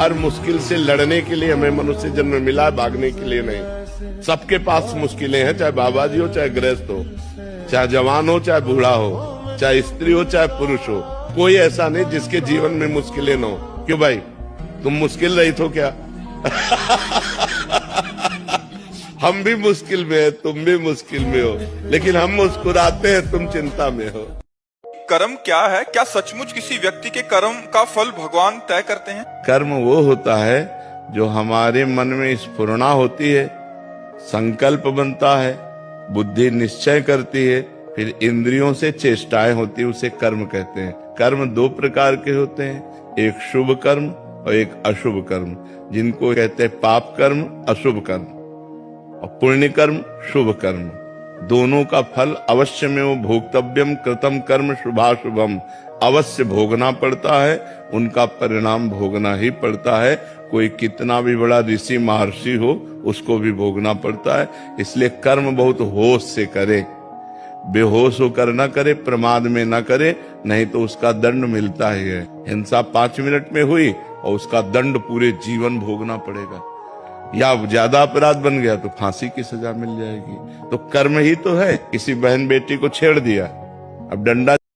हर मुश्किल से लड़ने के लिए हमें मनुष्य जन्म मिला है, भागने के लिए नहीं। सबके पास मुश्किलें हैं, चाहे बाबा जी हो, चाहे गृहस्थ हो, चाहे जवान हो, चाहे बूढ़ा हो, चाहे स्त्री हो, चाहे पुरुष हो। कोई ऐसा नहीं जिसके जीवन में मुश्किलें न हो। क्यों भाई, तुम मुश्किल रहित हो क्या? हम भी मुश्किल में है, तुम भी मुश्किल में हो, लेकिन हम मुस्कुराते हैं, तुम चिंता में हो। कर्म क्या है? क्या सचमुच किसी व्यक्ति के कर्म का फल भगवान तय करते हैं? कर्म वो होता है जो हमारे मन में स्फुरणा होती है, संकल्प बनता है, बुद्धि निश्चय करती है, फिर इंद्रियों से चेष्टाएं होती है, उसे कर्म कहते हैं। कर्म दो प्रकार के होते हैं, एक शुभ कर्म और एक अशुभ कर्म, जिनको कहते हैं पाप कर्म, अशुभ कर्म, और पुण्य कर्म, शुभ कर्म। दोनों का फल अवश्य में वो भोक्तव्यम कृतम कर्म शुभाशुभम, अवश्य भोगना पड़ता है, उनका परिणाम भोगना ही पड़ता है। कोई कितना भी बड़ा ऋषि महर्षि हो, उसको भी भोगना पड़ता है। इसलिए कर्म बहुत होश से करे, बेहोश होकर न करे, प्रमाद में न करे, नहीं तो उसका दंड मिलता ही है। हिंसा 5 मिनट में हुई और उसका दंड पूरे जीवन भोगना पड़ेगा, या ज्यादा अपराध बन गया तो फांसी की सजा मिल जाएगी। तो कर्म ही तो है। किसी बहन बेटी को छेड़ दिया, अब डंडा